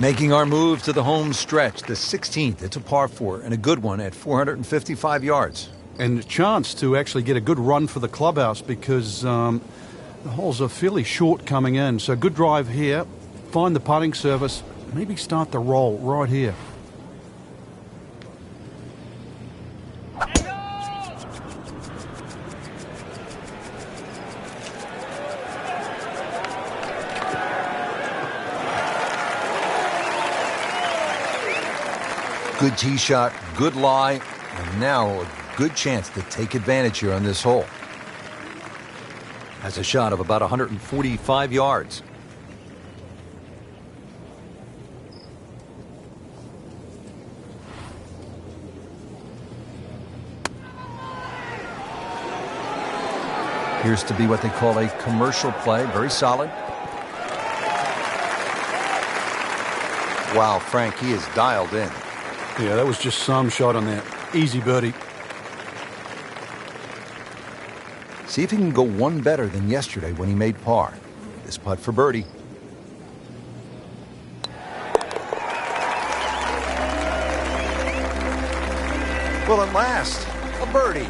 Making our move to the home stretch, the 16th. It's a par 4 and a good one at 455 yards. And a chance to actually get a good run for the clubhouse because the holes are fairly short coming in. So good drive here, find the putting surface, maybe start the roll right here. Good tee shot, good lie, and now a good chance to take advantage here on this hole. Has a shot of about 145 yards. Appears to be what they call a commercial play. Very solid. Wow, Frank, he is dialed in. Yeah, that was just some shot on that. Easy birdie. See if he can go one better than yesterday when he made par. This putt for birdie. Well, at last, a birdie.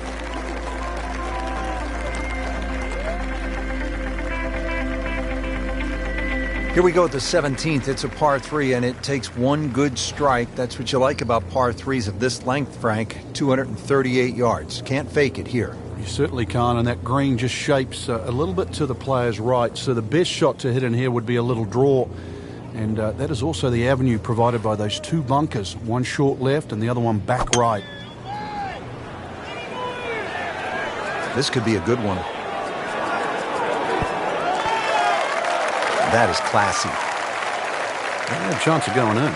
Here we go at the 17th. It's a par 3, and it takes one good strike. That's what you like about par 3s of this length, Frank. 238 yards. Can't fake it here. You certainly can't, and that green just shapes a little bit to the player's right. So the best shot to hit in here would be a little draw. And that is also the avenue provided by those two bunkers. One short left and the other one back right. This could be a good one. That is classy. They had a chance of going in.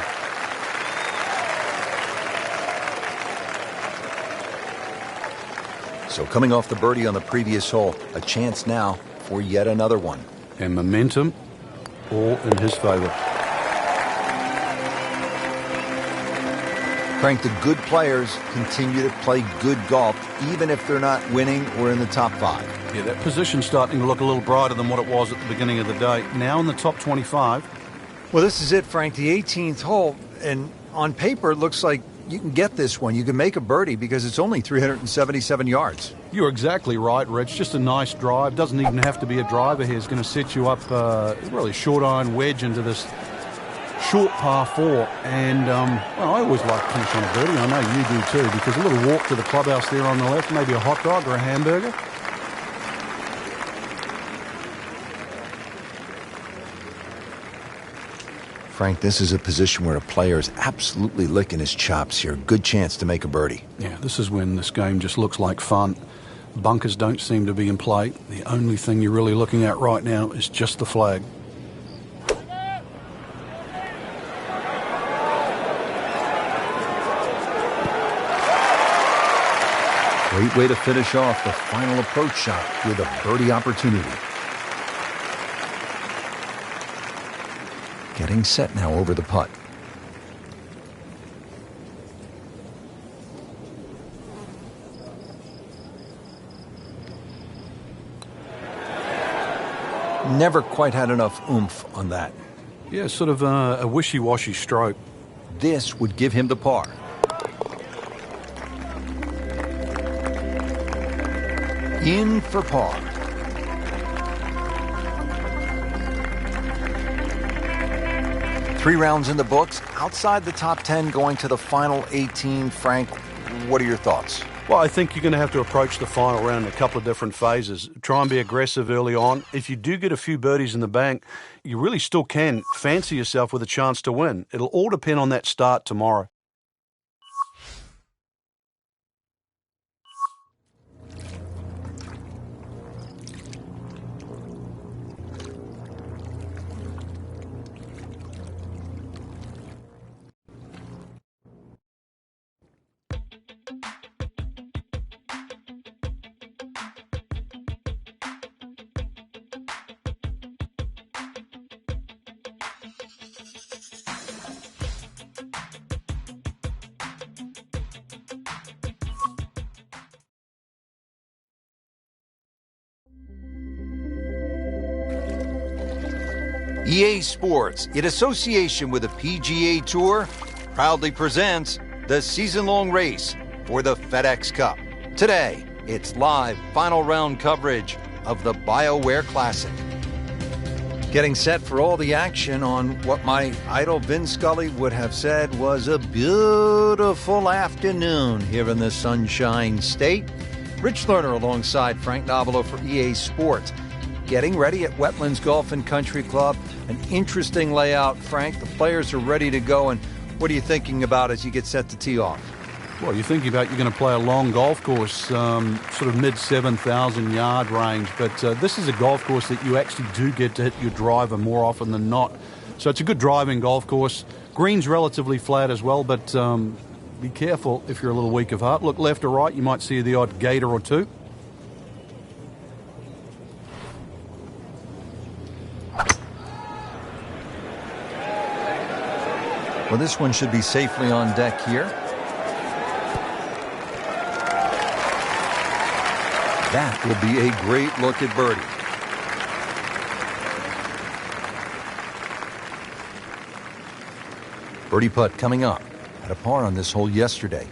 So coming off the birdie on the previous hole, a chance now for yet another one. And momentum all in his favor. Frank, the good players continue to play good golf, even if they're not winning or in the top 5. Yeah, that position's starting to look a little brighter than what it was at the beginning of the day. Now in the top 25. Well, this is it, Frank, the 18th hole. And on paper, it looks like you can get this one. You can make a birdie because it's only 377 yards. You're exactly right, Rich. Just a nice drive. Doesn't even have to be a driver here. It's going to set you up really short iron wedge into this short par 4. And, well, I always like to finish on a birdie. I know you do too, because a little walk to the clubhouse there on the left, maybe a hot dog or a hamburger. Frank, this is a position where a player is absolutely licking his chops here. Good chance to make a birdie. Yeah, this is when this game just looks like fun. Bunkers don't seem to be in play. The only thing you're really looking at right now is just the flag. Great way to finish off the final approach shot with a birdie opportunity. Getting set now over the putt. Never quite had enough oomph on that. Yeah, sort of a wishy-washy stroke. This would give him the par. In for par. Three rounds in the books, outside the top 10 going to the final 18. Frank, what are your thoughts? Well, I think you're going to have to approach the final round in a couple of different phases. Try and be aggressive early on. If you do get a few birdies in the bank, you really still can fancy yourself with a chance to win. It'll all depend on that start tomorrow. EA Sports, in association with the PGA Tour, proudly presents the season-long race for the FedEx Cup. Today, it's live final round coverage of the BioWare Classic. Getting set for all the action on what my idol Vin Scully would have said was a beautiful afternoon here in the Sunshine State. Rich Lerner alongside Frank Novelo for EA Sports. Getting ready at Wetlands Golf and Country Club. An interesting layout, Frank. The players are ready to go, and what are you thinking about as you get set to tee off? Well, you're thinking about you're going to play a long golf course, sort of mid-7,000 yard range, but this is a golf course that you actually do get to hit your driver more often than not. So it's a good driving golf course. Green's relatively flat as well, but be careful if you're a little weak of heart. Look left or right, you might see the odd gator or two. Well, this one should be safely on deck here. That will be a great look at birdie. Birdie putt coming up. Had a par on this hole yesterday.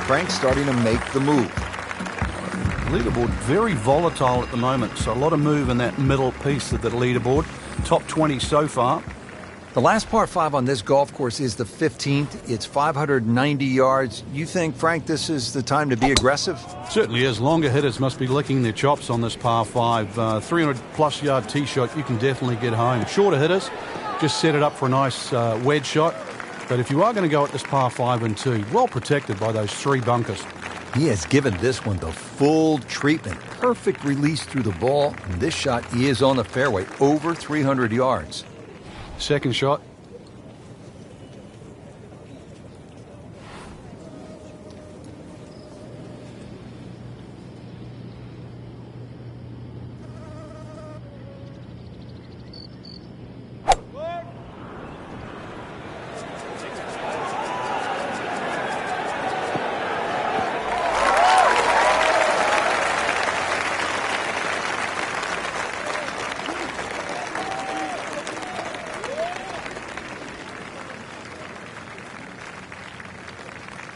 Frank starting to make the move. Leaderboard very volatile at the moment, so a lot of move in that middle piece of the leaderboard. Top 20 so far. The last par 5 on this golf course is the 15th. It's 590 yards. You think, Frank, this is the time to be aggressive? Certainly is. Longer hitters must be licking their chops on this par 5. 300-plus yard tee shot, you can definitely get home. Shorter hitters, just set it up for a nice wedge shot. But if you are going to go at this par 5 and 2, well protected by those 3 bunkers. He has given this one the full treatment. Perfect release through the ball. And this shot is on the fairway, over 300 yards. Second shot.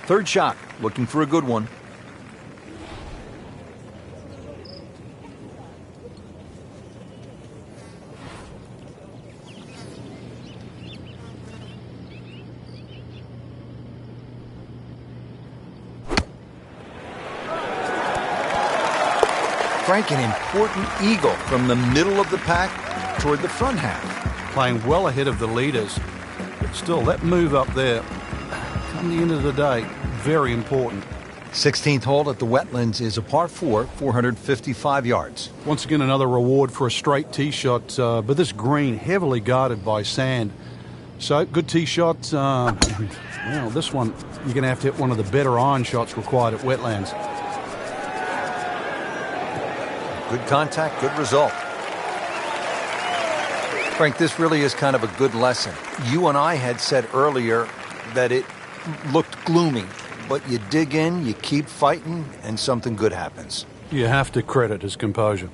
Third shot, looking for a good one. Frank, an important eagle from the middle of the pack toward the front half. Playing well ahead of the leaders, but still that move up there, come the end of the day, very important. 16th hole at the Wetlands is a par 4, 455 yards. Once again, another reward for a straight tee shot, but this green heavily guarded by sand. So, good tee shot. Well, this one, you're going to have to hit one of the better iron shots required at Wetlands. Good contact, good result. Frank, this really is kind of a good lesson. You and I had said earlier that it looked gloomy, but you dig in, you keep fighting, and something good happens. You have to credit his composure.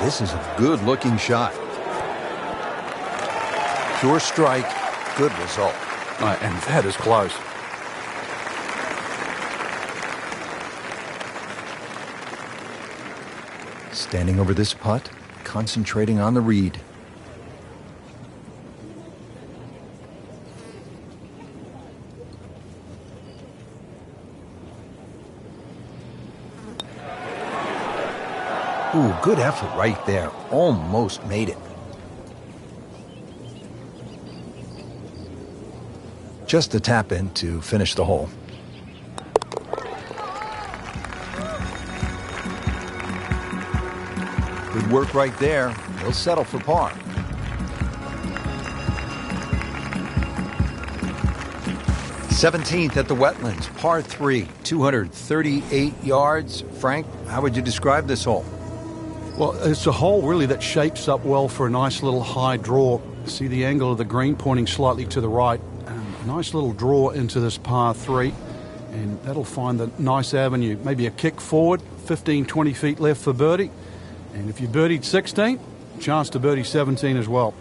This is a good-looking shot. Pure strike, good result. And that is close. Standing over this putt, concentrating on the read. Ooh, good effort right there. Almost made it. Just a tap in to finish the hole. Good work right there. He'll settle for par. 17th at the Wetlands, par 3, 238 yards. Frank, how would you describe this hole? Well, it's a hole really that shapes up well for a nice little high draw. See the angle of the green pointing slightly to the right. A nice little draw into this par 3, and that'll find the nice avenue. Maybe a kick forward, 15, 20 feet left for birdie. And if you birdied 16, chance to birdie 17 as well.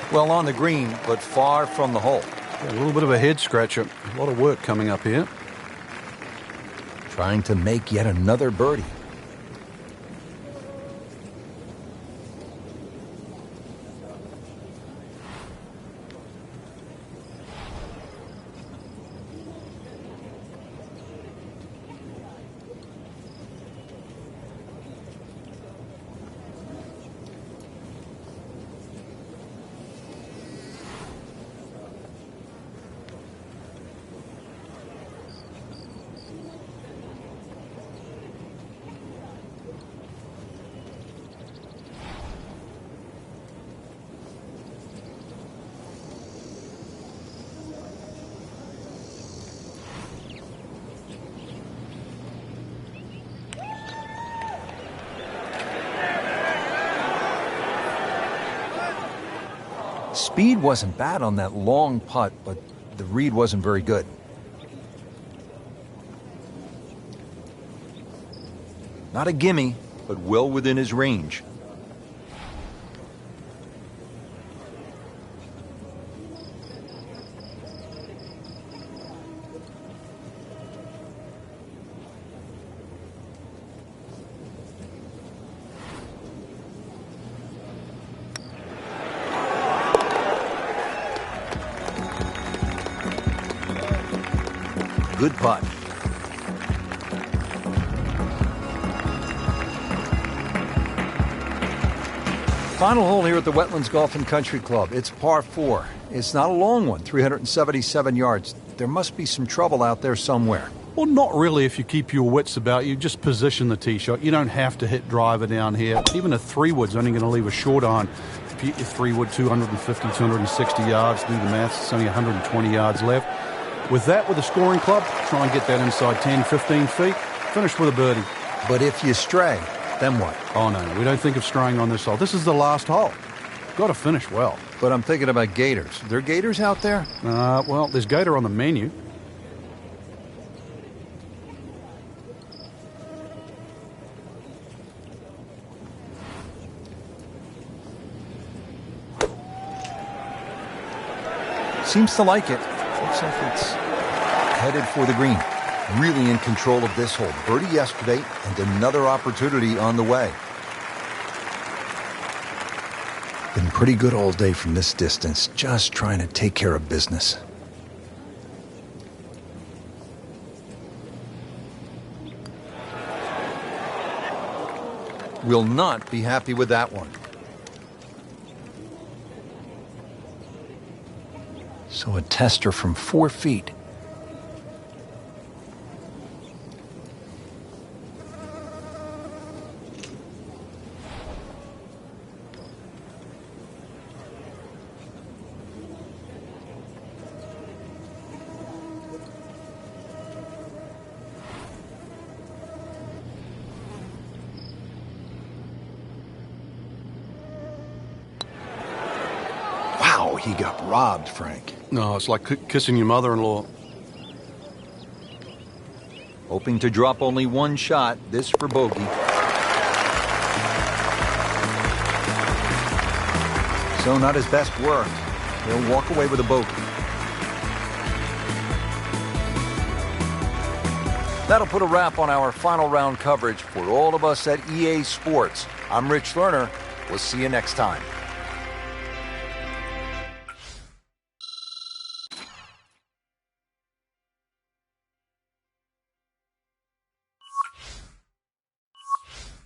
Well on the green, but far from the hole. Yeah, a little bit of a head scratcher. A lot of work coming up here. Trying to make yet another birdie. Speed wasn't bad on that long putt, but the read wasn't very good. Not a gimme, but well within his range. Good putt. Final hole here at the Wetlands Golf and Country Club. It's par 4. It's not a long one, 377 yards. There must be some trouble out there somewhere. Well, not really if you keep your wits about you. Just position the tee shot. You don't have to hit driver down here. Even a 3-wood's only going to leave a short iron. If you hit your 3-wood 250, 260 yards, do the maths, it's only 120 yards left. With that, with a scoring club, try and get that inside 10, 15 feet. Finish with a birdie. But if you stray, then what? Oh, no, we don't think of straying on this hole. This is the last hole. Got to finish well. But I'm thinking about gators. Are there gators out there? Well, there's gator on the menu. Seems to like it. Looks like it's headed for the green. Really in control of this hole. Birdie yesterday and another opportunity on the way. Been pretty good all day from this distance. Just trying to take care of business. Will not be happy with that one. So a tester from 4 feet. Wow, he got robbed, Frank. No, it's like kissing your mother-in-law. Hoping to drop only one shot, this for bogey. So not his best work. He'll walk away with a bogey. That'll put a wrap on our final round coverage for all of us at EA Sports. I'm Rich Lerner. We'll see you next time.